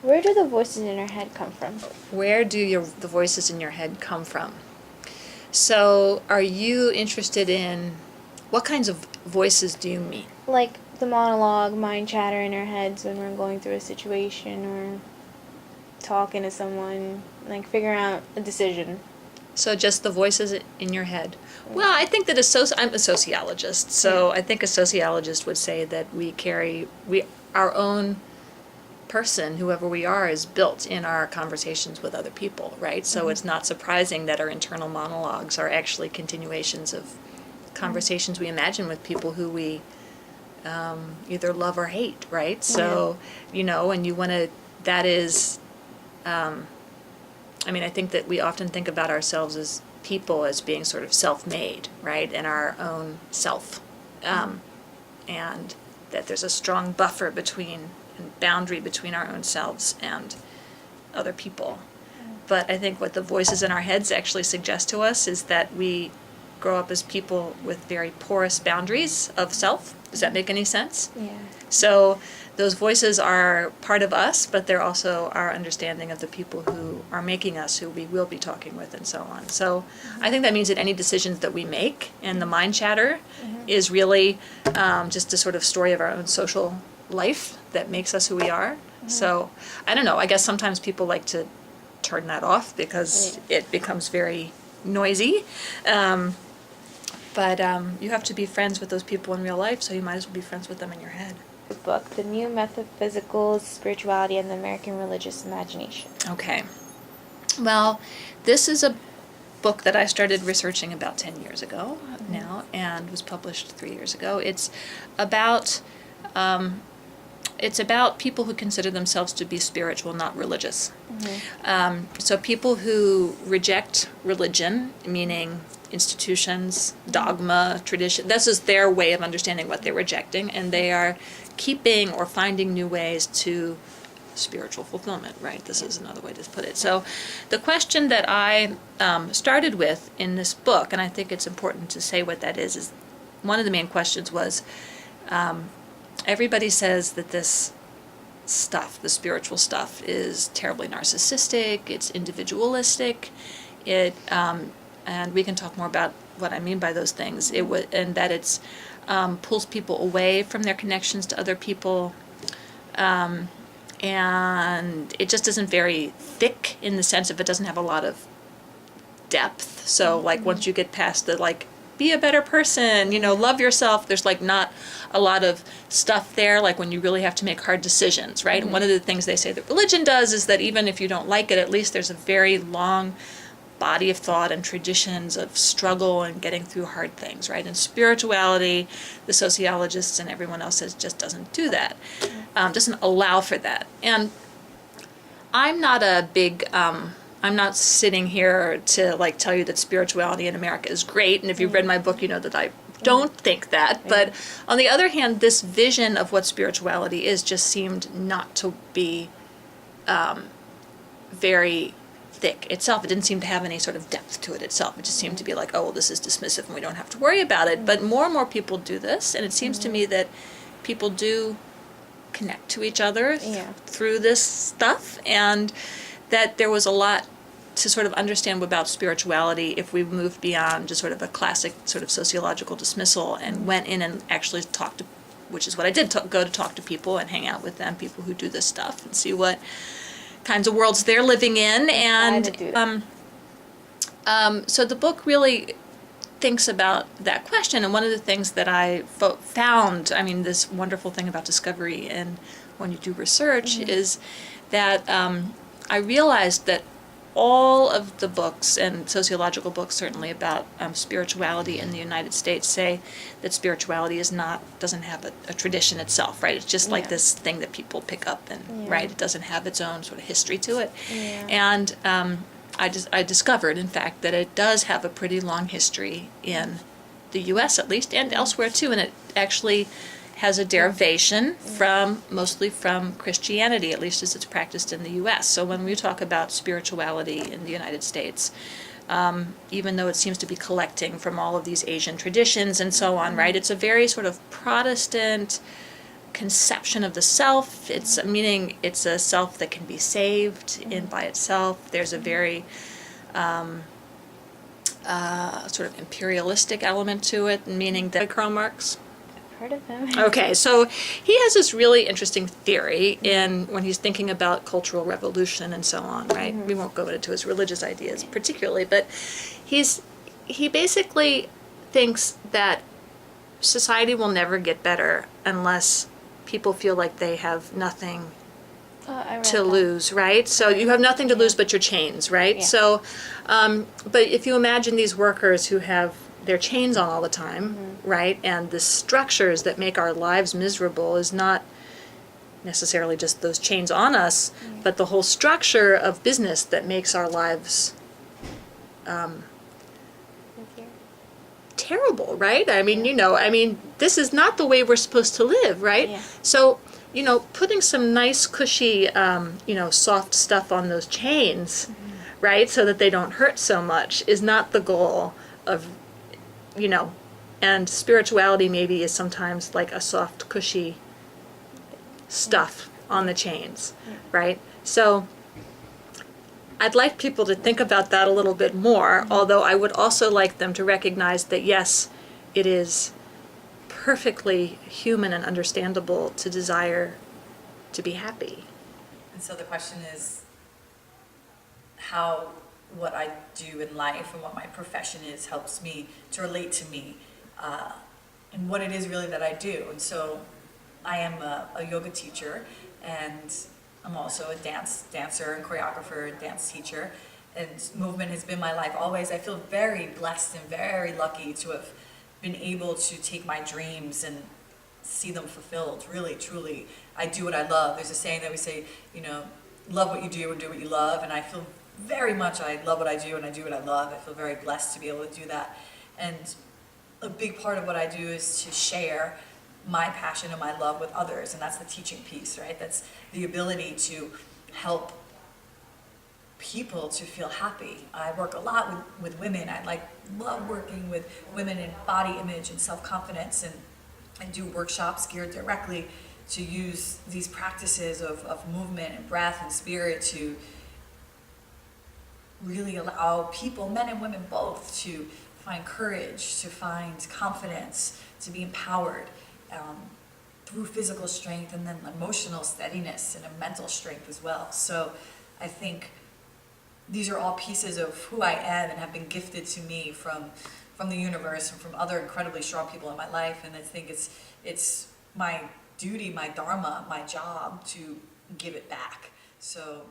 Where do the voices in our head come from? Where do the voices in your head come from? So, are you interested in what kinds of voices do you mean? Like the monologue, mind chatter in our heads when we're going through a situation or talking to someone, like figuring out a decision. So just the voices in your head. Well, I think that I'm a sociologist, so Yeah. I think a sociologist would say that our own person, whoever we are, is built in our conversations with other people, right? So it's not surprising that our internal monologues are actually continuations of conversations we imagine with people who we either love or hate, right? So, and you want to, that is, I think that we often think about ourselves as people as being sort of self-made, right, and our own self, and that there's a strong buffer and boundary between our own selves and other people. But I think what the voices in our heads actually suggest to us is that we grow up as people with very porous boundaries of self. Does that make any sense? Yeah. So those voices are part of us, but they're also our understanding of the people who are making us, who we will be talking with, and so on. So I think that means that any decisions that we make, and the mind chatter is really just a sort of story of our own social life that makes us who we are. So I don't know, I guess sometimes people like to turn that off because it becomes very noisy. But you have to be friends with those people in real life, so you might as well be friends with them in your head. The book, The New Metaphysical Spirituality and the American Religious Imagination. Okay. Well, this is a book that I started researching about 10 years ago now, and was published 3 years ago. It's about people who consider themselves to be spiritual, not religious. So people who reject religion, meaning institutions, dogma, tradition, this is their way of understanding what they're rejecting, and they are keeping or finding new ways to spiritual fulfillment, right? This is another way to put it. So the question that I started with in this book, and I think it's important to say what that is one of the main questions was, everybody says that this stuff, the spiritual stuff, is terribly narcissistic, it's individualistic, and we can talk more about what I mean by those things, and that it's pulls people away from their connections to other people, and it just isn't very thick in the sense of it doesn't have a lot of depth. So like once you get past the like, be a better person, love yourself, there's like not a lot of stuff there, like when you really have to make hard decisions, right? And one of the things they say that religion does is that even if you don't like it, at least there's a very long body of thought and traditions of struggle and getting through hard things, right? And spirituality, the sociologists and everyone else says, just doesn't do that, doesn't allow for that. And I'm not a big, I'm not sitting here to like tell you that spirituality in America is great, and if you've read my book, you know that I don't think that. But on the other hand, this vision of what spirituality is just seemed not to be very thick itself. It didn't seem to have any sort of depth to it itself. It just seemed to be like, oh, well, this is dismissive and we don't have to worry about it. But more and more people do this, and it seems to me that people do connect to each other through this stuff, and that there was a lot to sort of understand about spirituality if we moved beyond just sort of a classic sort of sociological dismissal and went in and actually talked to, which is what I did, go to talk to people and hang out with them, people who do this stuff, and see what kinds of worlds they're living in. And so the book really thinks about that question. And one of the things that I found, this wonderful thing about discovery and when you do research is that I realized that all of the books, and sociological books certainly, about spirituality in the United States say that spirituality doesn't have a tradition itself, right? It's just like this thing that people pick up, and right, it doesn't have its own sort of history to it. And I discovered, in fact, that it does have a pretty long history in the U.S. at least, and elsewhere too, and it actually has a derivation mostly from Christianity, at least as it's practiced in the U.S. So when we talk about spirituality in the United States, even though it seems to be collecting from all of these Asian traditions and so on, right, it's a very sort of Protestant, conception of the self. It's meaning it's a self that can be saved in by itself. There's a very sort of imperialistic element to it, meaning that Karl Marx. Heard of him? Okay, so he has this really interesting theory in when he's thinking about cultural revolution and so on, right? We won't go into his religious ideas particularly, but he basically thinks that society will never get better unless people feel like they have nothing I read to that. lose, right? So you have nothing to lose but your chains, right? Yeah. So, but if you imagine these workers who have their chains on all the time, right? And the structures that make our lives miserable is not necessarily just those chains on us, but the whole structure of business that makes our lives terrible, right? I mean, this is not the way we're supposed to live, right? Yeah. So, putting some nice, cushy, soft stuff on those chains, right, so that they don't hurt so much is not the goal of, and spirituality maybe is sometimes like a soft, cushy stuff on the chains, right? So, I'd like people to think about that a little bit more, although I would also like them to recognize that, yes, it is perfectly human and understandable to desire to be happy. And so the question is how what I do in life and what my profession is helps me to relate to me and what it is really that I do. And so I am a yoga teacher, and I'm also a dancer and choreographer and dance teacher, and movement has been my life always. I feel very blessed and very lucky to have been able to take my dreams and see them fulfilled, really, truly. I do what I love. There's a saying that we say, love what you do and do what you love, and I feel very much I love what I do and I do what I love. I feel very blessed to be able to do that. And a big part of what I do is to share my passion and my love with others, and that's the teaching piece, right? That's the ability to help people to feel happy. I work a lot with women. I love working with women in body image and self-confidence, and I do workshops geared directly to use these practices of movement and breath and spirit to really allow people, men and women both, to find courage, to find confidence, to be empowered through physical strength and then emotional steadiness and a mental strength as well. So I think these are all pieces of who I am and have been gifted to me from the universe and from other incredibly strong people in my life. And I think it's my duty, my dharma, my job to give it back. So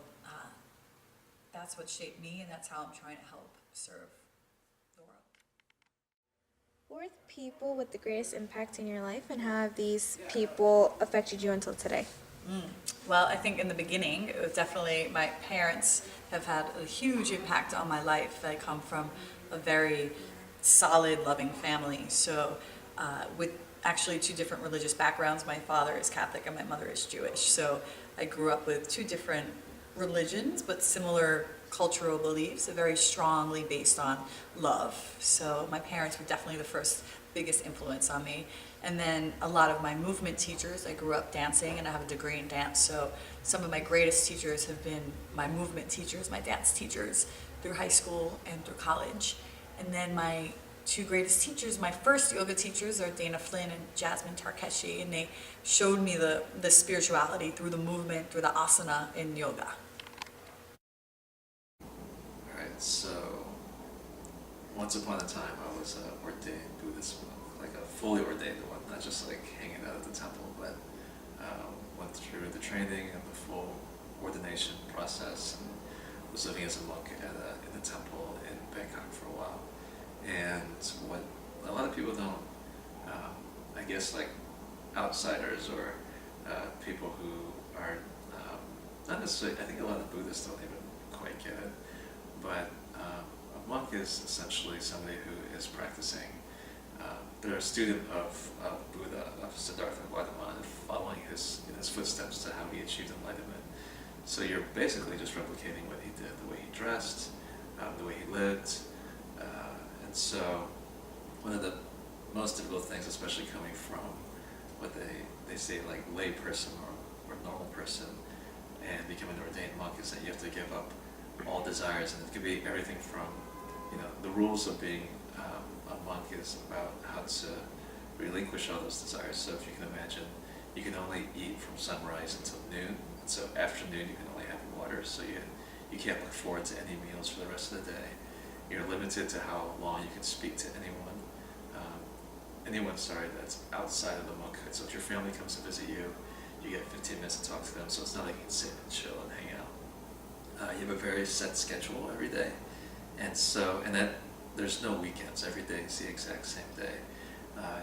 that's what shaped me, and that's how I'm trying to help serve the world. Who are the people with the greatest impact in your life, and how have these people affected you until today? Well, I think in the beginning, it was definitely my parents have had a huge impact on my life. I come from a very solid, loving family. So with actually two different religious backgrounds, my father is Catholic and my mother is Jewish. So I grew up with two different religions, but similar cultural beliefs, very strongly based on love. So my parents were definitely the first biggest influence on me. And then a lot of my movement teachers, I grew up dancing and I have a degree in dance. So some of my greatest teachers have been my movement teachers, my dance teachers through high school and through college. And then my two greatest teachers, my first yoga teachers are Dana Flynn and Jasmine Tarkeshi, and they showed me the spirituality through the movement, through the asana in yoga. Alright, so once upon a time I was an ordained Buddhist monk, like a fully ordained one, not just like hanging out at the temple, but went through the training and the full ordination process, and was living as a monk in the temple in Bangkok for a while. And what a lot of people don't, I guess, like outsiders or people who are not necessarily, I think a lot of Buddhists don't even quite get it, but a monk is essentially somebody who is practicing, they're a student of Buddha, of Siddhartha Gautama, and following his footsteps to how he achieved enlightenment. So you're basically just replicating what he did, the way he dressed, the way he lived. And so one of the most difficult things, especially coming from what they say like lay person or normal person, and becoming an ordained monk is that you have to give up all desires, and it could be everything from, the rules of being a monk is about how to relinquish all those desires. So if you can imagine, you can only eat from sunrise until noon, and so after noon you can only have water, so you can't look forward to any meals for the rest of the day. You're limited to how long you can speak to anyone, that's outside of the monkhood. So if your family comes to visit you, you get 15 minutes to talk to them, so it's not like you can sit and chill and hang out. You have a very set schedule every day, and that there's no weekends. Every day is the exact same day.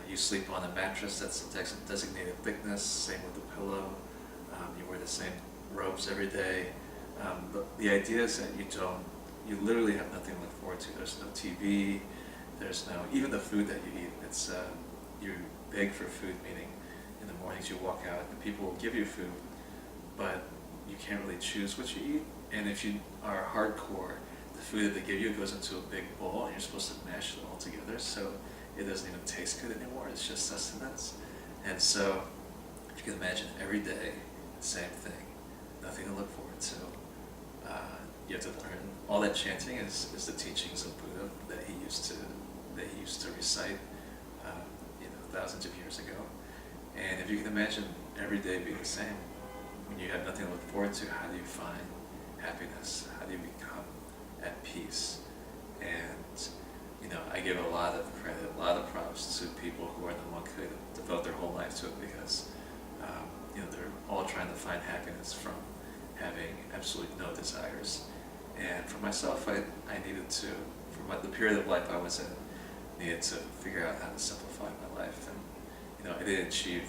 You sleep on a mattress that's a designated thickness, same with the pillow. You wear the same robes every day. But the idea is that you literally have nothing to look forward to. There's no TV, even the food that you eat, you beg for food, meaning in the mornings you walk out and people will give you food, but you can't really choose what you eat. And if you are hardcore, the food that they give you goes into a big bowl and you're supposed to mash it all together, so it doesn't even taste good anymore. It's just sustenance. And so, if you can imagine, every day, the same thing, nothing to look forward to. You have to learn. All that chanting is the teachings of Buddha that he used to recite, thousands of years ago. And if you can imagine every day being the same, when you have nothing to look forward to, how do you find happiness? How do you become at peace? And I give a lot of credit, a lot of props to people who are in the monkhood and devote their whole life to it, because they're all trying to find happiness from having absolutely no desires. And for myself, I needed to, the period of life I was in, needed to figure out how to simplify my life. And I didn't achieve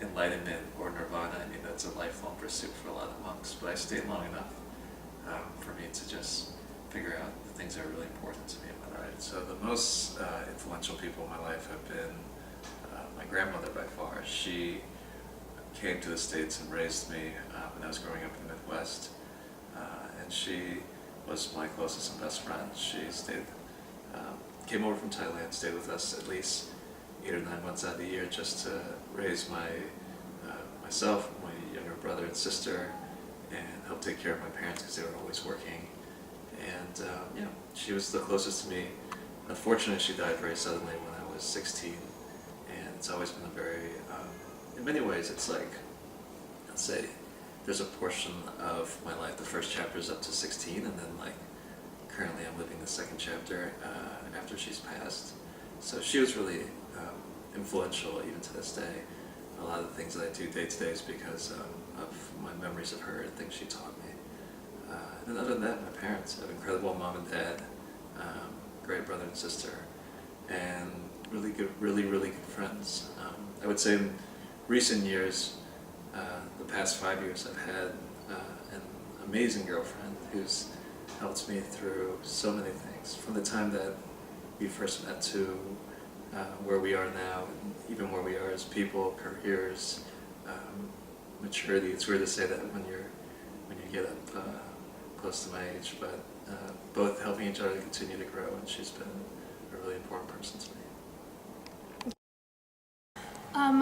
enlightenment or nirvana. I mean, that's a lifelong pursuit for a lot of monks, but I stayed long enough for me to just figure out the things that are really important to me in my life. So the most influential people in my life have been my grandmother by far. She came to the States and raised me when I was growing up in the Midwest, and she was my closest and best friend. She came over from Thailand, stayed with us at least 8 or 9 months out of the year just to raise myself, my younger brother and sister, and help take care of my parents because they were always working. And she was the closest to me. Unfortunately, she died very suddenly when I was 16, and it's always been a very, in many ways, it's like, let's say, there's a portion of my life, the first chapter is up to 16, and then currently I'm living the second chapter after she's passed. So she was really influential even to this day. A lot of the things that I do day to day is because of my memories of her and things she taught me. And then other than that, my parents, I have incredible mom and dad, great brother and sister, and really good friends. I would say in recent years, the past 5 years, I've had an amazing girlfriend who's helped me through so many things, from the time that we first met to where we are now, and even where we are as people, careers, maturity. It's weird to say that when you get up close to my age, but both helping each other to continue to grow, and she's been a really important person to me.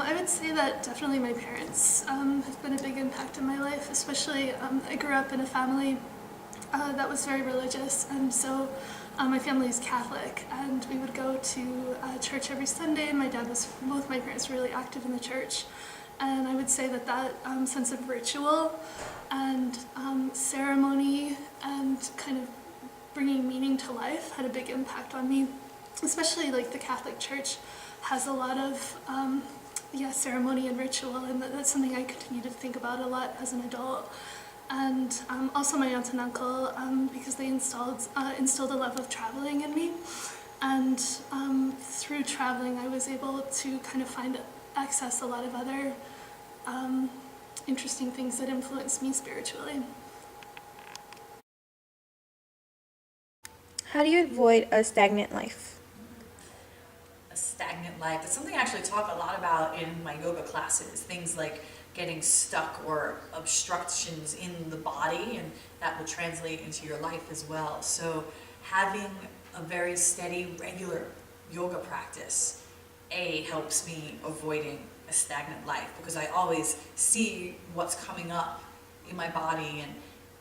I would say that definitely my parents have been a big impact in my life, especially I grew up in a family that was very religious, and so my family is Catholic, and we would go to church every Sunday, and both my parents were really active in the church, and I would say that sense of ritual and ceremony and kind of bringing meaning to life had a big impact on me, especially the Catholic Church has a lot of ceremony and ritual, and that's something I continue to think about a lot as an adult. And also my aunt and uncle, because they instilled a love of traveling in me, and through traveling I was able to kind of access a lot of other interesting things that influenced me spiritually. How do you avoid a stagnant life? A stagnant life. That's something I actually talk a lot about in my yoga classes. Things like getting stuck or obstructions in the body, and that will translate into your life as well. So having a very steady, regular yoga practice, helps me avoiding a stagnant life, because I always see what's coming up in my body and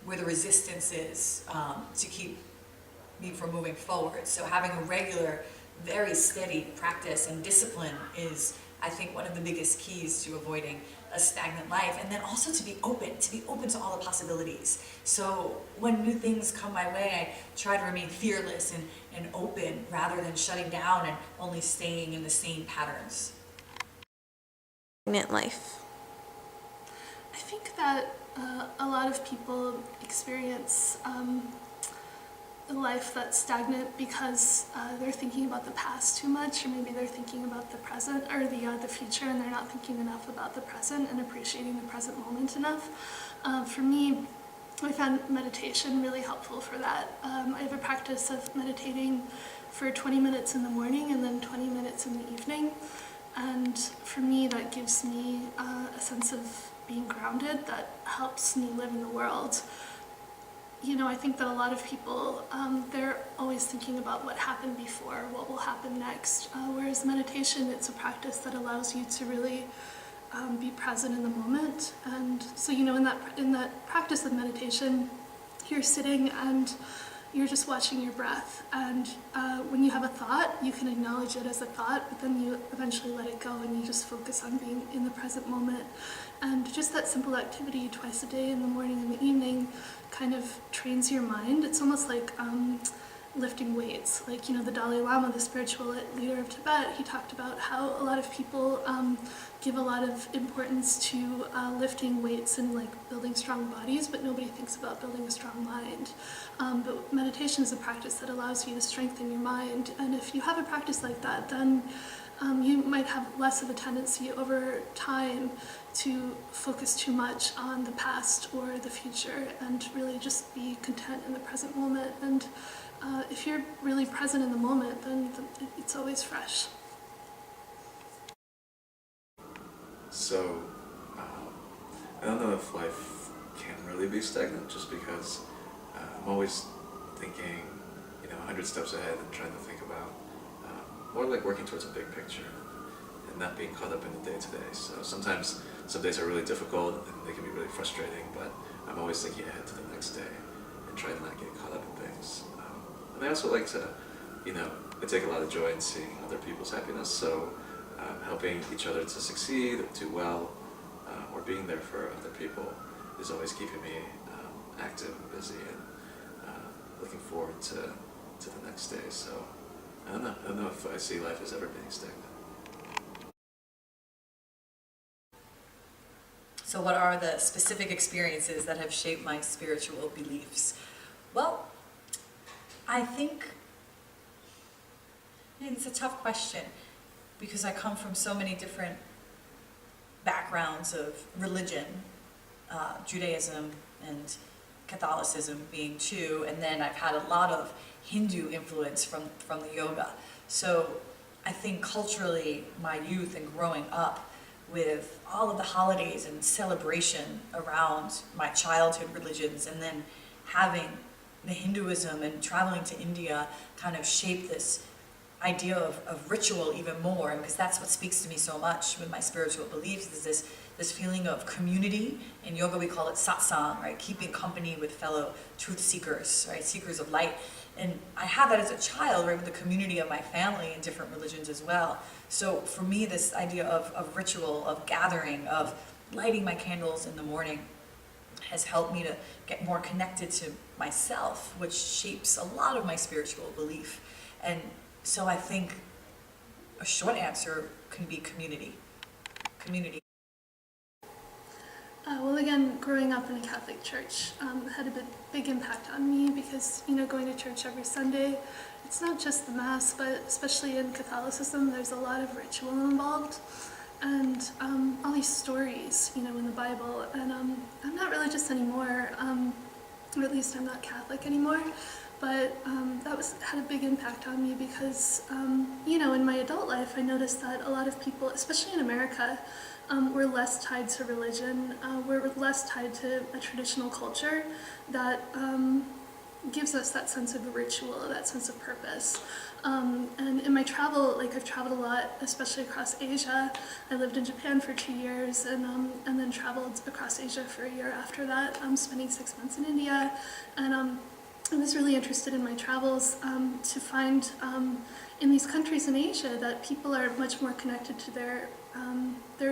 where the resistance is to keep me from moving forward. So having a regular, very steady practice and discipline is, I think, one of the biggest keys to avoiding a stagnant life. And then also to be open to all the possibilities. So when new things come my way, I try to remain fearless and open rather than shutting down and only staying in the same patterns. Life. I think that a lot of people experience a life that's stagnant because they're thinking about the past too much, or maybe they're thinking about the present or the future, and they're not thinking enough about the present and appreciating the present moment enough. For me, I found meditation really helpful for that. I have a practice of meditating for 20 minutes in the morning and then 20 minutes in the evening. And for me, that gives me a sense of being grounded that helps me live in the world. You know, I think that a lot of people, they're always thinking about what happened before, what will happen next. Whereas meditation, it's a practice that allows you to really be present in the moment. And so, you know, in that practice of meditation, you're sitting and you're just watching your breath. And when you have a thought, you can acknowledge it as a thought, but then you eventually let it go and you just focus on being in the present moment. And just that simple activity twice a day, in the morning and the evening, kind of trains your mind. It's almost like lifting weights. Like, you know, the Dalai Lama, the spiritual leader of Tibet, he talked about how a lot of people give a lot of importance to lifting weights and like building strong bodies, but nobody thinks about building a strong mind. But meditation is a practice that allows you to strengthen your mind. And if you have a practice like that, then you might have less of a tendency over time to focus too much on the past or the future and really just be content in the present moment. And if you're really present in the moment, then it's always fresh. So, I don't know if life can really be stagnant, just because I'm always thinking, 100 steps ahead and trying to think about more like working towards a big picture and not being caught up in the day-to-day. So sometimes some days are really difficult and they can be really frustrating, but I'm always thinking ahead to the next day and trying to not get caught up in things. And I also like to, I take a lot of joy in seeing other people's happiness, so helping each other to succeed, or do well, or being there for other people is always keeping me active and busy and looking forward to the next day. So I don't know if I see life as ever being stagnant. So what are the specific experiences that have shaped my spiritual beliefs? Well, I think it's a tough question because I come from so many different backgrounds of religion, Judaism and Catholicism being two, and then I've had a lot of Hindu influence from the yoga. So I think culturally, my youth and growing up with all of the holidays and celebration around my childhood religions, and then having the Hinduism and traveling to India kind of shape this idea of ritual even more, because that's what speaks to me so much with my spiritual beliefs, is this feeling of community. In yoga we call it satsang, right? Keeping company with fellow truth seekers, right? Seekers of light. And I had that as a child, right, with the community of my family in different religions as well. So for me, this idea of ritual, of gathering, of lighting my candles in the morning has helped me to get more connected to myself, which shapes a lot of my spiritual belief. And so I think a short answer can be community. Community. Well, again, growing up in a Catholic church had a big impact on me because, going to church every Sunday, it's not just the Mass, but especially in Catholicism, there's a lot of ritual involved and all these stories, in the Bible. And I'm not religious anymore, or at least I'm not Catholic anymore, but that had a big impact on me because, in my adult life, I noticed that a lot of people, especially in America, we're less tied to religion, we're less tied to a traditional culture that gives us that sense of ritual, that sense of purpose. And in my travel, like I've traveled a lot, especially across Asia. I lived in Japan for 2 years and then traveled across Asia for a year after that, spending 6 months in India. And I was really interested in my travels to find in these countries in Asia that people are much more connected to their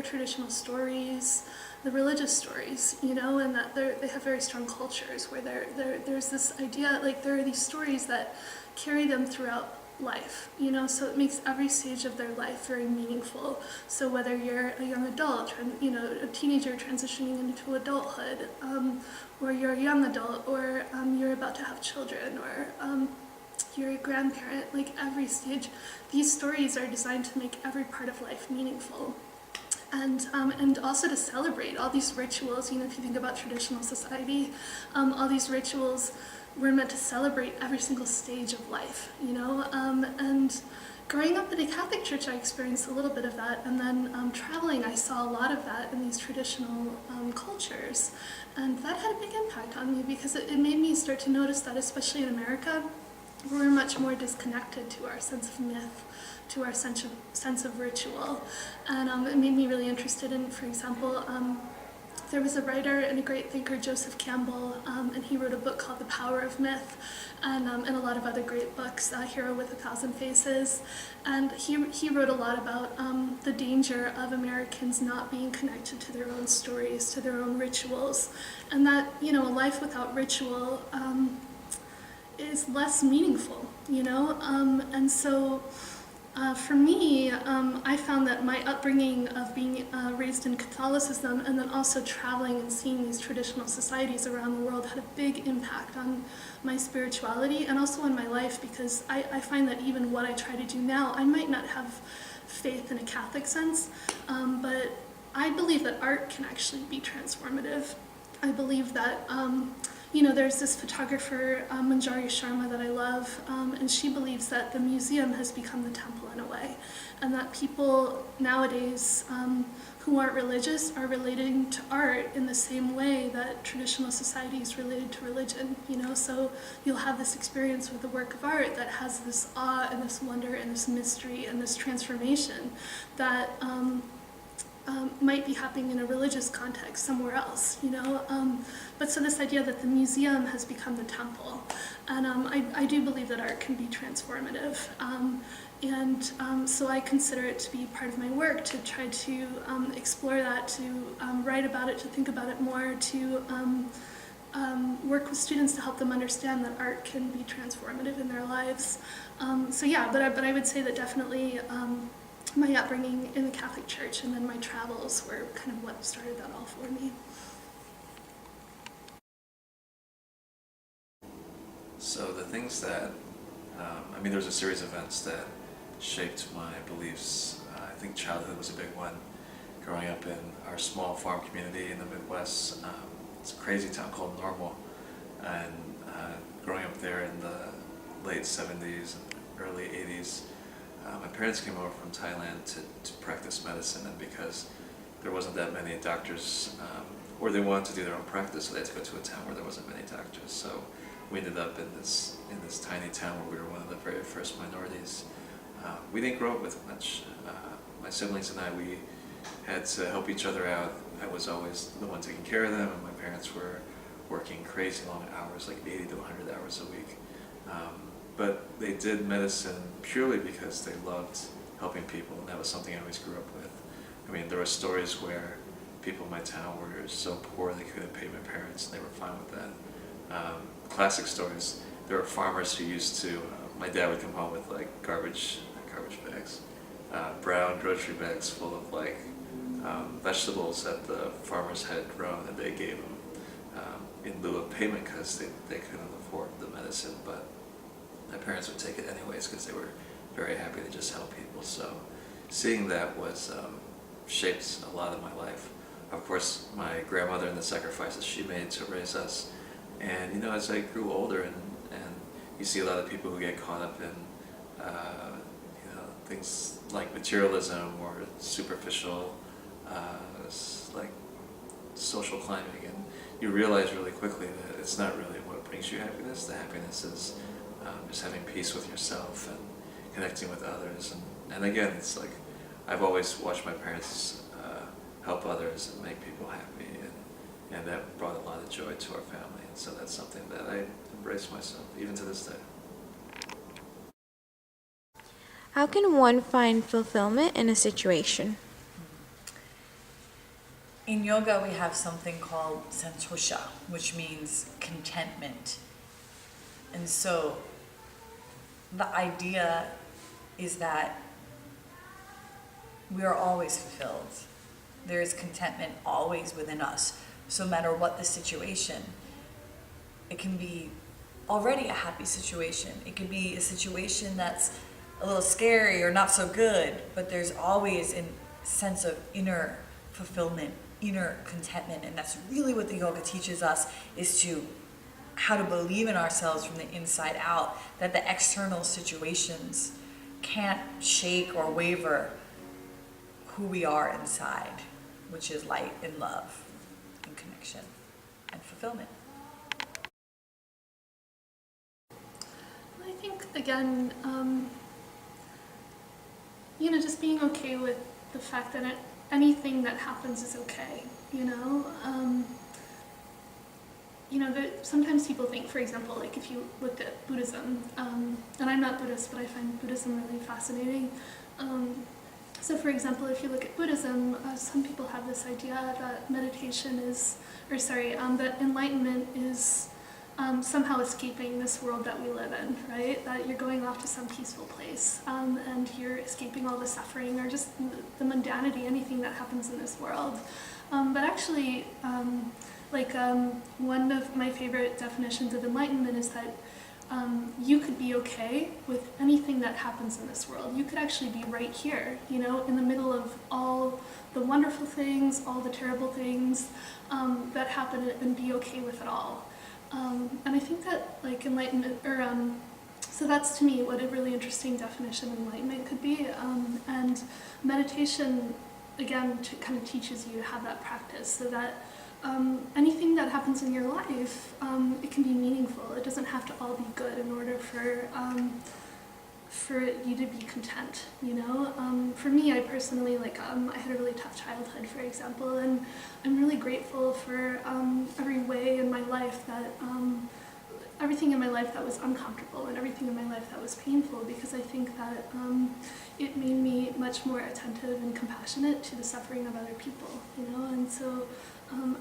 traditional stories, the religious stories, you know, and that they have very strong cultures where there's this idea, like there are these stories that carry them throughout life, you know, so it makes every stage of their life very meaningful. So whether you're a young adult, you know, a teenager transitioning into adulthood, or you're a young adult, or you're about to have children, or you're a grandparent, like every stage, these stories are designed to make every part of life meaningful. And also to celebrate all these rituals, you know, if you think about traditional society, all these rituals were meant to celebrate every single stage of life, you know, and growing up in a Catholic church, I experienced a little bit of that, and then traveling, I saw a lot of that in these traditional cultures, and that had a big impact on me because it made me start to notice that, especially in America, we're much more disconnected to our sense of myth, to our sense of ritual, and it made me really interested in, for example, there was a writer and a great thinker, Joseph Campbell, and he wrote a book called The Power of Myth, and a lot of other great books, Hero with a Thousand Faces, and he wrote a lot about the danger of Americans not being connected to their own stories, to their own rituals, and that, you know, a life without ritual is less meaningful, you know, and so for me, I found that my upbringing of being raised in Catholicism and then also traveling and seeing these traditional societies around the world had a big impact on my spirituality and also on my life, because I find that even what I try to do now, I might not have faith in a Catholic sense, but I believe that art can actually be transformative. I believe that you know, there's this photographer, Manjari Sharma, that I love, and she believes that the museum has become the temple in a way, and that people nowadays who aren't religious are relating to art in the same way that traditional society is related to religion, you know, so you'll have this experience with a work of art that has this awe and this wonder and this mystery and this transformation that might be happening in a religious context somewhere else, you know. But so this idea that the museum has become the temple, and I do believe that art can be transformative, and so I consider it to be part of my work to try to explore that, to write about it, to think about it more, to work with students to help them understand that art can be transformative in their lives. So yeah, but I would say that definitely my upbringing in the Catholic Church and then my travels were kind of what started that all for me. So the things that, I mean, there's a series of events that shaped my beliefs. I think childhood was a big one. Growing up in our small farm community in the Midwest, it's a crazy town called Normal, and growing up there in the late 70s and early 80s, my parents came over from Thailand to practice medicine, and because there wasn't that many doctors, or they wanted to do their own practice, so they had to go to a town where there wasn't many doctors. So we ended up in this tiny town where we were one of the very first minorities. We didn't grow up with much. My siblings and I, we had to help each other out. I was always the one taking care of them, and my parents were working crazy long hours, like 80 to 100 hours a week. But they did medicine purely because they loved helping people, and that was something I always grew up with. I mean, there were stories where people in my town were so poor they couldn't pay my parents, and they were fine with that. Classic stories. There were farmers who used to, my dad would come home with like garbage bags, brown grocery bags full of like vegetables that the farmers had grown, and they gave him in lieu of payment because they couldn't afford the medicine, but my parents would take it anyways because they were very happy to just help people. So seeing that was shaped a lot of my life. Of course, my grandmother and the sacrifices she made to raise us. And you know, as I grew older, and you see a lot of people who get caught up in you know, things like materialism or superficial like social climbing, and you realize really quickly that it's not really what brings you happiness. The happiness is just having peace with yourself and connecting with others. And again, it's like I've always watched my parents help others and make people happy, and that brought a lot of joy to our family. And so that's something that I embrace myself, even to this day. How can one find fulfillment in a situation? In yoga, we have something called santosha, which means contentment. And so the idea is that we are always fulfilled. There is contentment always within us. So no matter what the situation, it can be already a happy situation. It could be a situation that's a little scary or not so good, but there's always a sense of inner fulfillment, inner contentment. And that's really what the yoga teaches us, is to how to believe in ourselves from the inside out, that the external situations can't shake or waver who we are inside, which is light and love and connection and fulfillment. I think, again, just being okay with the fact that anything that happens is okay, sometimes people think, for example, like if you looked at Buddhism, and I'm not Buddhist, but I find Buddhism really fascinating. So for example, if you look at Buddhism, some people have this idea that that enlightenment is somehow escaping this world that we live in, right? That you're going off to some peaceful place, and you're escaping all the suffering or just the mundanity, anything that happens in this world. But actually, one of my favorite definitions of enlightenment is that you could be okay with anything that happens in this world. You could actually be right here, in the middle of all the wonderful things, all the terrible things that happen, and be okay with it all. And I think that enlightenment, so that's to me what a really interesting definition of enlightenment could be. And meditation, again, kind of teaches you to have that practice, so that anything that happens in your life, it can be meaningful. It doesn't have to all be good in order for you to be content, For me, I personally, I had a really tough childhood, for example, and I'm really grateful for every way in my life that, everything in my life that was uncomfortable and everything in my life that was painful, because I think that it made me much more attentive and compassionate to the suffering of other people, and so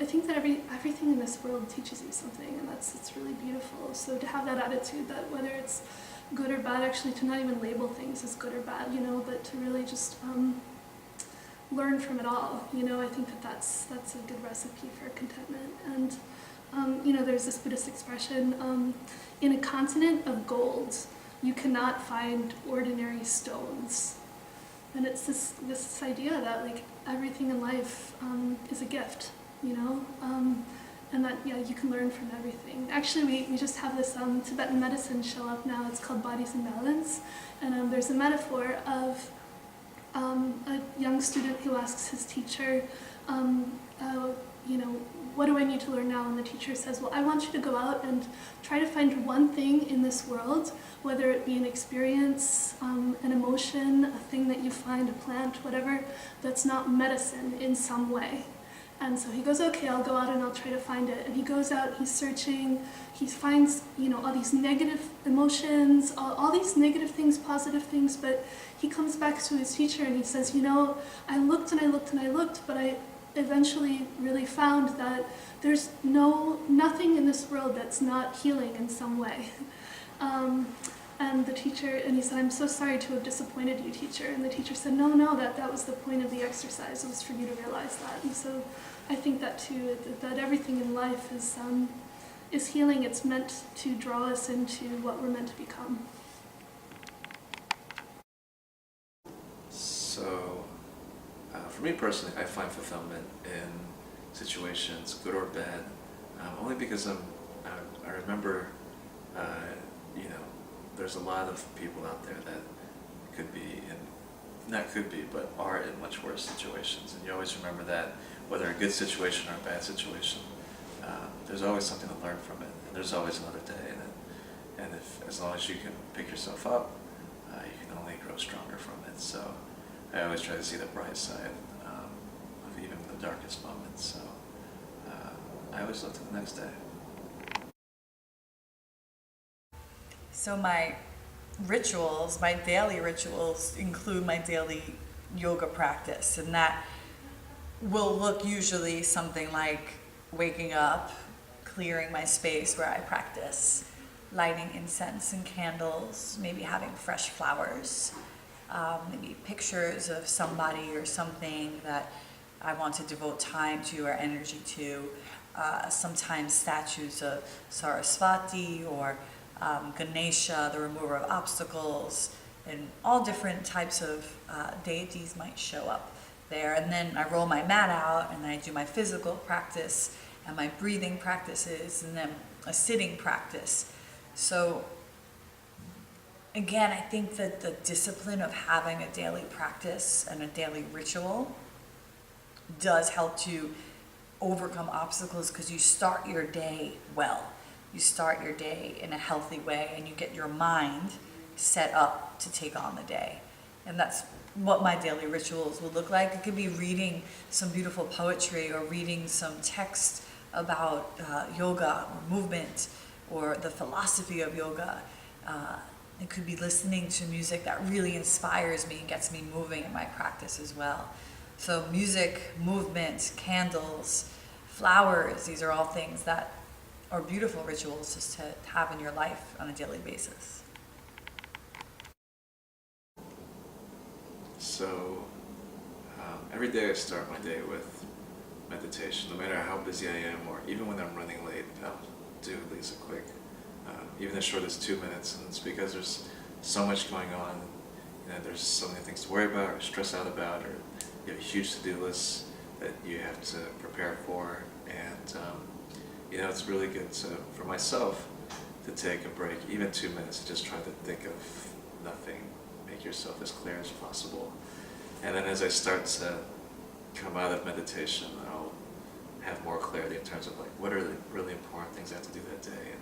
I think that everything in this world teaches you something, and it's really beautiful. So to have that attitude that whether it's good or bad, actually to not even label things as good or bad, but to really just learn from it all, I think that's a good recipe for contentment. And there's this Buddhist expression, in a continent of gold, you cannot find ordinary stones. And it's this idea that everything in life is a gift, and that, you can learn from everything. Actually, we just have this Tibetan medicine show up now. It's called Bodies in Balance. And there's a metaphor of a young student who asks his teacher, what do I need to learn now? And the teacher says, well, I want you to go out and try to find one thing in this world, whether it be an experience, an emotion, a thing that you find, a plant, whatever, that's not medicine in some way. And so he goes, okay, I'll go out and I'll try to find it. And he goes out, he's searching, he finds, all these negative emotions, all these negative things, positive things, but he comes back to his teacher and he says, I looked and I looked and I looked, but I eventually really found that there's nothing in this world that's not healing in some way. And the teacher, and he said, I'm so sorry to have disappointed you, teacher. And the teacher said, no, that was the point of the exercise, was for you to realize that. And so I think that too, that everything in life is healing. It's meant to draw us into what we're meant to become. So, for me personally, I find fulfillment in situations, good or bad, only because I remember, there's a lot of people out there that but are in much worse situations. And you always remember that, whether a good situation or a bad situation, there's always something to learn from it, and there's always another day in it. And if, as long as you can pick yourself up, you can only grow stronger from it. So I always try to see the bright side of even the darkest moments. So I always look to the next day. So my rituals, my daily rituals include my daily yoga practice, and that will look usually something like waking up, clearing my space where I practice, lighting incense and candles, maybe having fresh flowers, maybe pictures of somebody or something that I want to devote time to or energy to, sometimes statues of Saraswati or Ganesha, the remover of obstacles, and all different types of deities might show up there. And then I roll my mat out and I do my physical practice and my breathing practices and then a sitting practice. So again, I think that the discipline of having a daily practice and a daily ritual does help to overcome obstacles, because you start your day well. You start your day in a healthy way and you get your mind set up to take on the day. And that's what my daily rituals would look like. It could be reading some beautiful poetry or reading some text about yoga or movement or the philosophy of yoga. It could be listening to music that really inspires me and gets me moving in my practice as well. So music, movement, candles, flowers, these are all things that are beautiful rituals just to have in your life on a daily basis. So every day I start my day with meditation. No matter how busy I am, or even when I'm running late, I'll do at least a quick, even as short as 2 minutes. And it's because there's so much going on. You know, there's so many things to worry about or stress out about, or you have a huge to-do list that you have to prepare for. And you know, it's really good for myself to take a break, even 2 minutes, to just try to think of nothing. Make yourself as clear as possible. And then as I start to come out of meditation, I'll have more clarity in terms of like what are the really important things I have to do that day and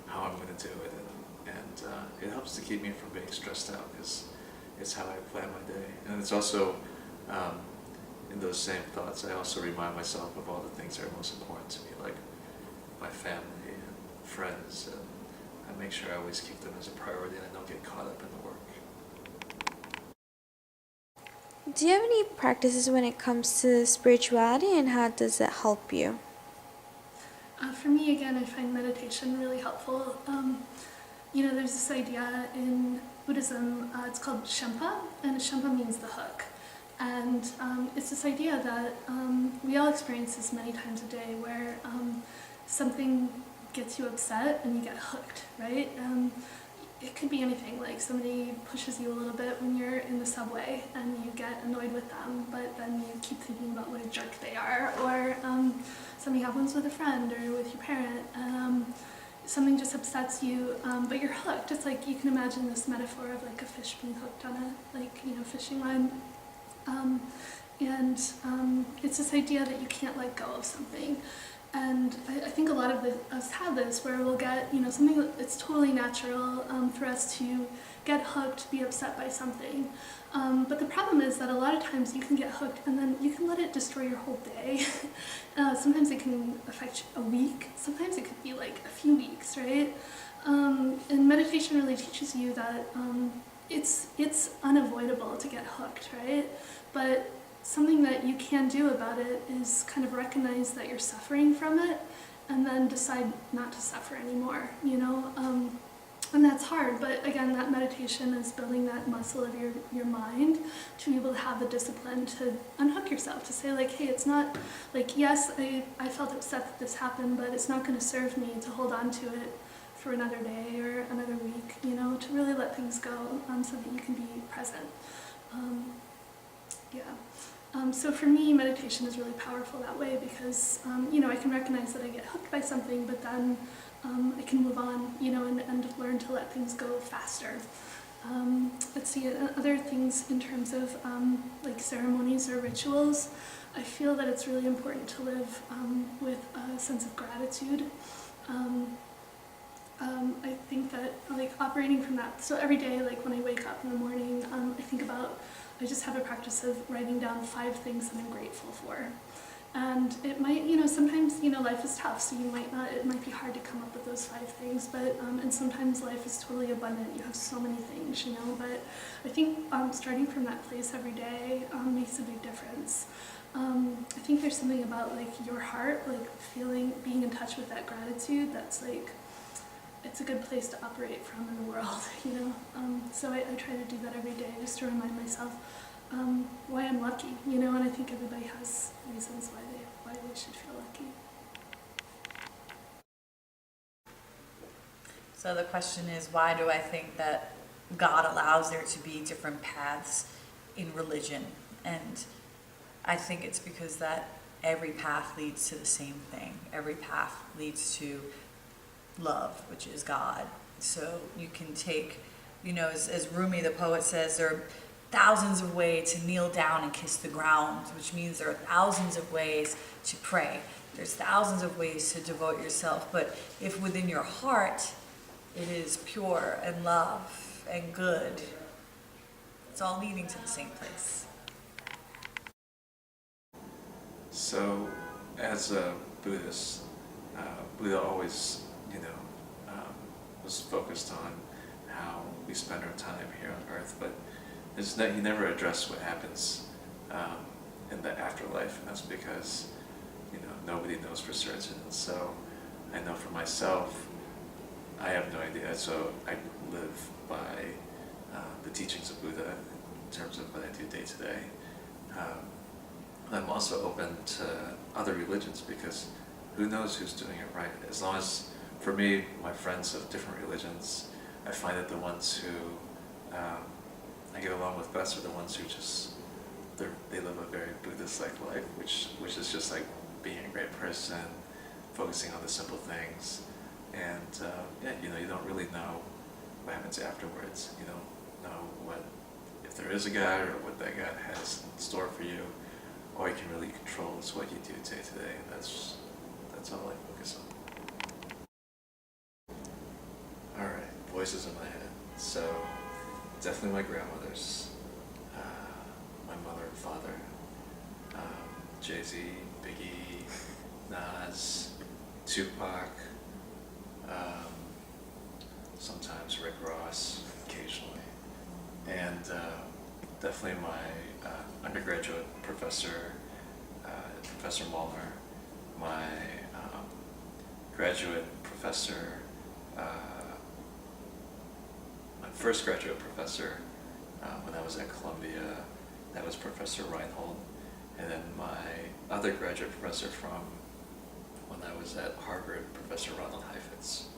how I'm going to do it. And it helps to keep me from being stressed out, because it's how I plan my day. And it's also, in those same thoughts, I also remind myself of all the things that are most important to me, like my family and friends, and I make sure I always keep them as a priority and I don't get caught up in the work. Do you have any practices when it comes to spirituality, and how does it help you? For me, again, I find meditation really helpful. You know, there's this idea in Buddhism, it's called Shenpa, and Shenpa means the hook. And it's this idea that we all experience this many times a day, where something gets you upset and you get hooked, right? It could be anything, like somebody pushes you a little bit when you're in the subway and you get annoyed with them, but then you keep thinking about what a jerk they are, or something happens with a friend or with your parent, something just upsets you, but you're hooked. It's like, you can imagine this metaphor of like a fish being hooked on a, like, you know, fishing line. It's this idea that you can't let go of something. And I think a lot of us have this, where we'll get, you know, something that's totally natural for us to get hooked, be upset by something. But the problem is that a lot of times you can get hooked and then you can let it destroy your whole day. Sometimes it can affect a week. Sometimes it could be like a few weeks, right? And meditation really teaches you that it's unavoidable to get hooked, right? But something that you can do about it is kind of recognize that you're suffering from it, and then decide not to suffer anymore, you know? And that's hard, but again, that meditation is building that muscle of your mind to be able to have the discipline to unhook yourself, to say like, hey, it's not, like, yes, I felt upset that this happened, but it's not going to serve me to hold on to it for another day or another week, you know, to really let things go, so that you can be present. So for me, meditation is really powerful that way, because, you know, I can recognize that I get hooked by something, but then I can move on, you know, and learn to let things go faster. Let's see, other things in terms of like ceremonies or rituals. I feel that it's really important to live with a sense of gratitude. I think that like operating from that, so every day, like when I wake up in the morning, I just have a practice of writing down 5 things that I'm grateful for. And it might, sometimes, life is tough, so it might be hard to come up with those 5 things, but, and sometimes life is totally abundant, you have so many things, but I think starting from that place every day makes a big difference. I think there's something about like your heart, like being in touch with that gratitude, that's like, it's a good place to operate from in the world, So I try to do that every day just to remind myself why I'm lucky, and I think everybody has reasons why they should feel lucky. So the question is, why do I think that God allows there to be different paths in religion? And I think it's because that every path leads to the same thing. Every path leads to love, which is God. So you can take, as Rumi the poet says, there are thousands of ways to kneel down and kiss the ground, which means there are thousands of ways to pray. There's thousands of ways to devote yourself. But if within your heart it is pure and love and good, it's all leading to the same place. So, as a Buddhist, Buddha always, was focused on how we spend our time here on Earth, but he never addressed what happens in the afterlife, and that's because, nobody knows for certain. So, I know for myself, I have no idea. So I live by the teachings of Buddha in terms of what I do day to day. I'm also open to other religions because who knows who's doing it right. As long as, for me, my friends of different religions, I find that the ones who I get along with best are the ones who they live a very Buddhist-like life, which is just like being a great person, focusing on the simple things, and you don't really know what happens afterwards. You don't know if there is a God or what that God has in store for you. All you can really control is what you do day to day, and that's all I focus on. All right, voices in my head. So definitely my grandmothers, my mother and father, Jay-Z, Biggie, Nas, Tupac, sometimes Rick Ross, occasionally, and definitely my undergraduate professor, Professor Molnar, my graduate professor, my first graduate professor when I was at Columbia, that was Professor Reinhold, and then my other graduate professor from when I was at Harvard, Professor Ronald Heifetz.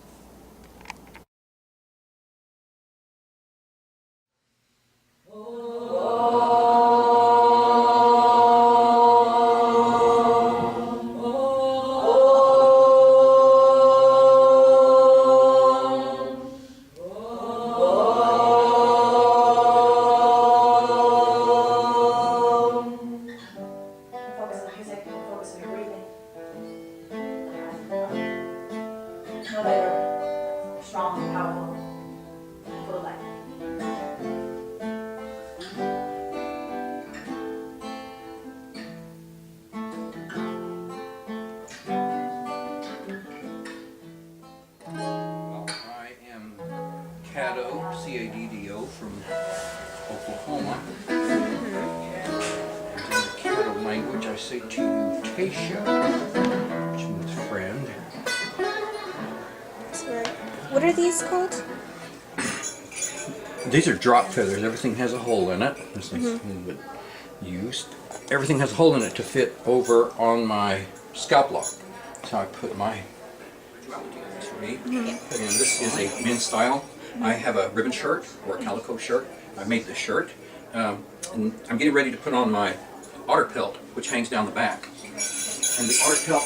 C-A-D-D-O from Oklahoma. And in the Caddo language, I say to you, Tasha, which means friend. What are these called? These are drop feathers. Everything has a hole in it. This is a little bit used. Everything has a hole in it to fit over on my scalp lock. That's how I put my tree. And this is a men's style. I have a ribbon shirt or a calico shirt. I made this shirt. And I'm getting ready to put on my otter pelt, which hangs down the back. And the otter pelt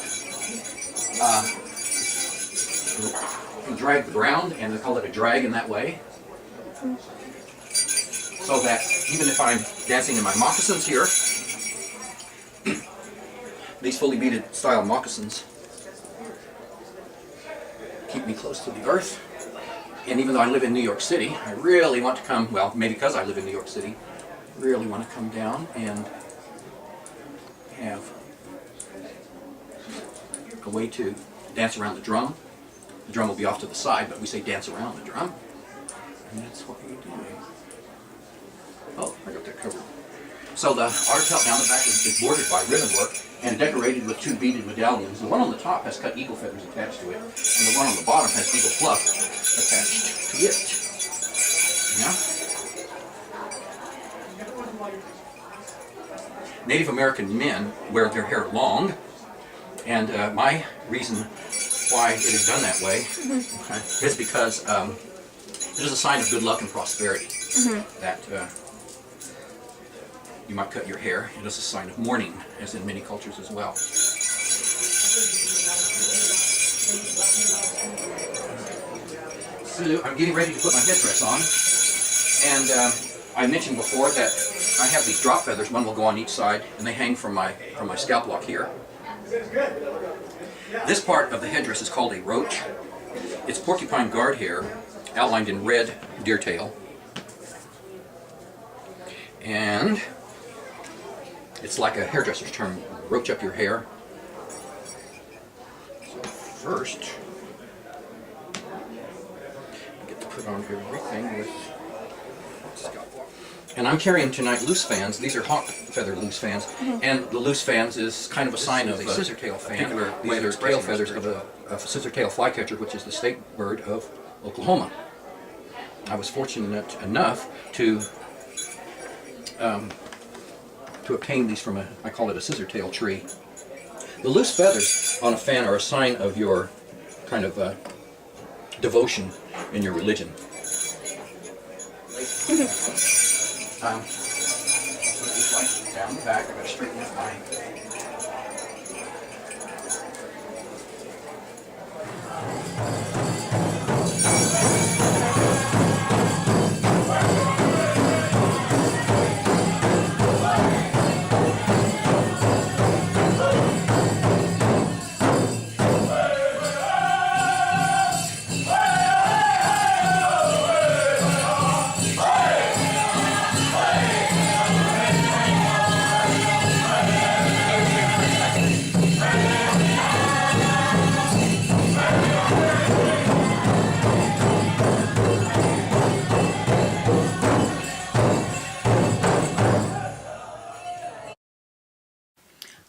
can drag the ground, and they call it a drag in that way. So that even if I'm dancing in my moccasins here, These fully beaded style moccasins keep me close to the earth. And even though I live in New York City, I really want to come, well, maybe because I live in New York City, really want to come down and have a way to dance around the drum. The drum will be off to the side, but we say dance around the drum. And that's what we do. Oh, I got that covered. So the otter tail down the back is bordered by ribbon work and decorated with 2 beaded medallions. The one on the top has cut eagle feathers attached to it, and the one on the bottom has eagle fluff attached to it. Yeah? Native American men wear their hair long, and my reason why it is done that way is because it is a sign of good luck and prosperity. That you might cut your hair. It is a sign of mourning, as in many cultures as well. So I'm getting ready to put my headdress on, and I mentioned before that I have these drop feathers. One will go on each side, and they hang from my scalp lock here. This part of the headdress is called a roach. It's porcupine guard hair, outlined in red deer tail. And it's like a hairdresser's term, roach up your hair. So first, I get to put on everything with scalp lock. And I'm carrying tonight loose fans. These are hawk feather loose fans. And the loose fans is kind of a sign of a scissortail fan. These are tail feathers of a scissortail flycatcher, which is the state bird of Oklahoma. I was fortunate enough to obtain these from I call it a scissortail tree. The loose feathers on a fan are a sign of your kind of devotion in your religion. Down the back, I gotta straighten up my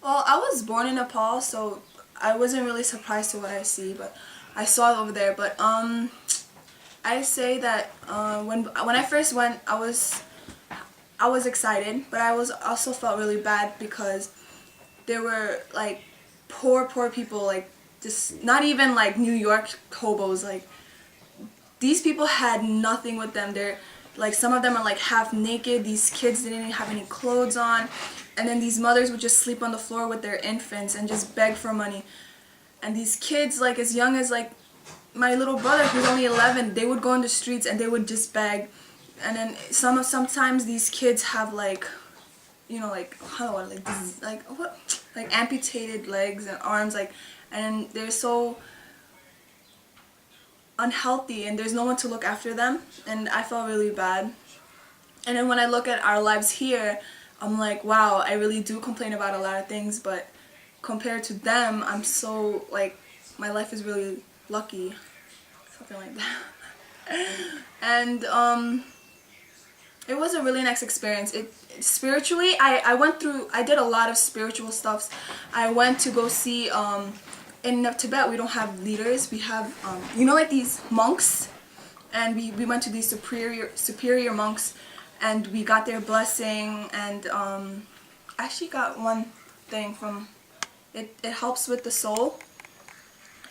Well, I was born in Nepal, so I wasn't really surprised to what I see, but I saw it over there. But I say that when I first went, I was excited, but I also felt really bad because there were like poor people, like just not even like New York hobos. Like these people had nothing with them. They're like, some of them are like half naked. These kids didn't even have any clothes on. And then these mothers would just sleep on the floor with their infants and just beg for money. And these kids, like as young as like my little brother, who's only 11, they would go in the streets and they would just beg. And then sometimes these kids have like, you know, like how like this, like what, like amputated legs and arms, like, and they're so unhealthy and there's no one to look after them, and I felt really bad. And then when I look at our lives here, I'm like, wow, I really do complain about a lot of things, but compared to them, I'm so, like, my life is really lucky, something like that. And it was a really nice experience. Spiritually, I did a lot of spiritual stuff. I went to go see, in Tibet we don't have leaders, we have, you know, like these monks, and we went to these superior monks, and we got their blessing, and actually got one thing from it. It helps with the soul.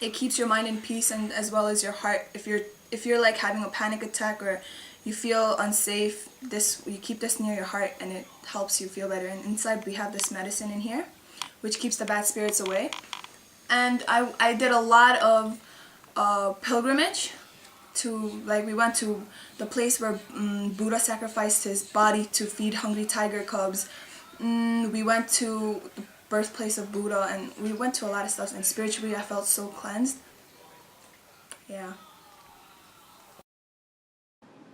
It keeps your mind in peace, and as well as your heart. If you're like having a panic attack or you feel unsafe, you keep this near your heart and it helps you feel better. And inside we have this medicine in here, which keeps the bad spirits away. And I did a lot of pilgrimage to, like, we went to the place where Buddha sacrificed his body to feed hungry tiger cubs. We went to birthplace of Buddha, and we went to a lot of stuff, and spiritually I felt so cleansed. Yeah.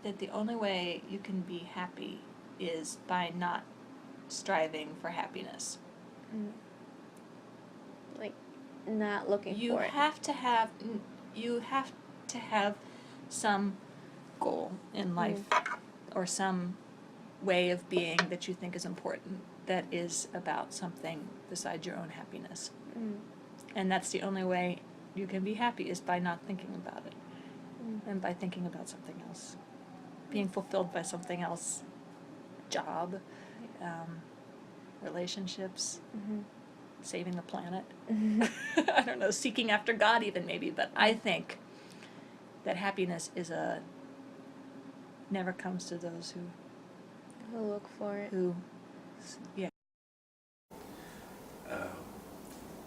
That the only way you can be happy is by not striving for happiness. Like, not looking You for it. have to have some goal in life or some way of being that you think is important that is about something besides your own happiness. And that's the only way you can be happy, is by not thinking about it and by thinking about something else, being fulfilled by something else, job, relationships, saving the planet. I don't know, seeking after God even maybe, but I think that happiness never comes to those Who look for it. yeah.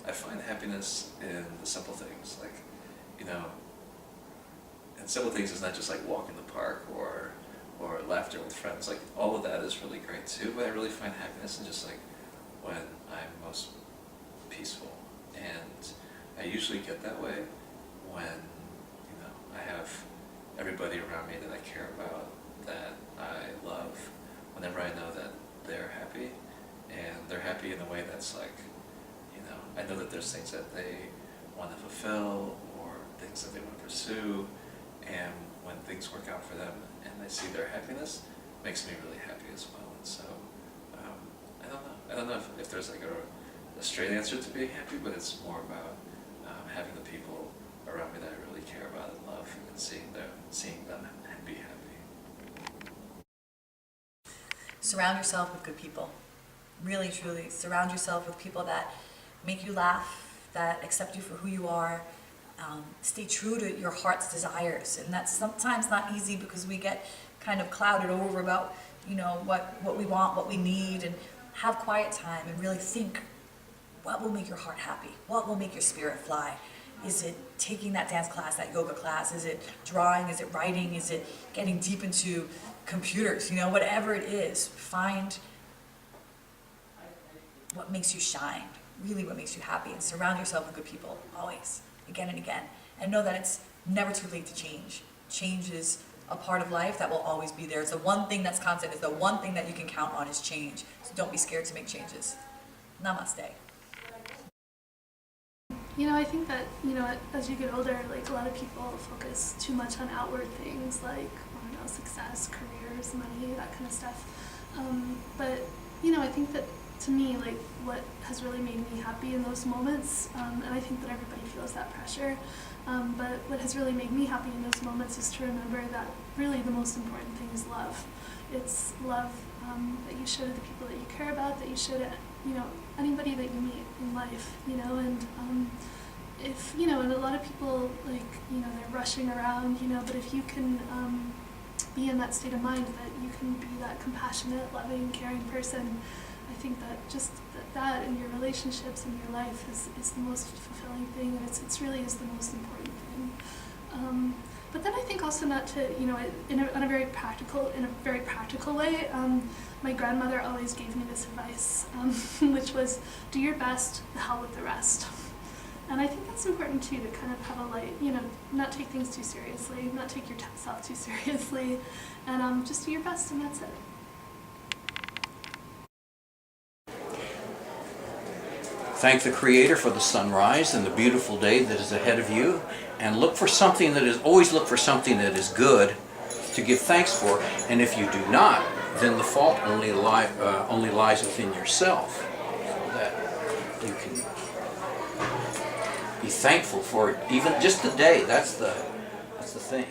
I find happiness in the simple things, like, you know, and simple things is not just like walk in the park or laughter with friends. Like, all of that is really great too, but I really find happiness in just like when I'm most peaceful. And I usually get that way when, you know, I have everybody around me that I care about, that I love, whenever I know that they're happy, and they're happy in a way that's like, you know, I know that there's things that they want to fulfill or things that they want to pursue, and when things work out for them and I see their happiness, it makes me really happy as well. And so, I don't know if there's like a straight answer to being happy, but it's more about having the people around me that I really care about and love, and seeing them and be happy. Surround yourself with good people. Really, truly, surround yourself with people that make you laugh, that accept you for who you are. Stay true to your heart's desires, and that's sometimes not easy because we get kind of clouded over about, you know, what we want, what we need, and have quiet time and really think, what will make your heart happy? What will make your spirit fly? Is it taking that dance class, that yoga class? Is it drawing? Is it writing? Is it getting deep into computers? You know, whatever it is, find what makes you shine, really what makes you happy, and surround yourself with good people, always, again and again. And know that it's never too late to change. Change is a part of life that will always be there. It's the one thing that's constant. It's the one thing that you can count on is change. So don't be scared to make changes. Namaste. You know, I think that, you know, as you get older, like, a lot of people focus too much on outward things like, I don't know, success, careers, money, that kind of stuff. But, you know, I think that, to me, like, what has really made me happy in those moments, and I think that everybody feels that pressure, but what has really made me happy in those moments is to remember that really the most important thing is love. It's love that you show to the people that you care about, that you show to, you know, anybody that you meet in life, you know, and if, you know, and a lot of people, like, you know, they're rushing around, you know, but if you can be in that state of mind that you can be that compassionate, loving, caring person, I think that just that in your relationships and your life is the most fulfilling thing, and it's really is the most important thing. But then I think also not to, you know, in a very practical way, my grandmother always gave me this advice, which was, do your best, the hell with the rest. And I think that's important too, to kind of have a light, you know, not take things too seriously, not take yourself too seriously, and just do your best, and that's it. Thank the Creator for the sunrise and the beautiful day that is ahead of you, and always look for something that is good to give thanks for. And if you do not, then the fault only lies within yourself. So that you can be thankful for even just the day. That's the thing.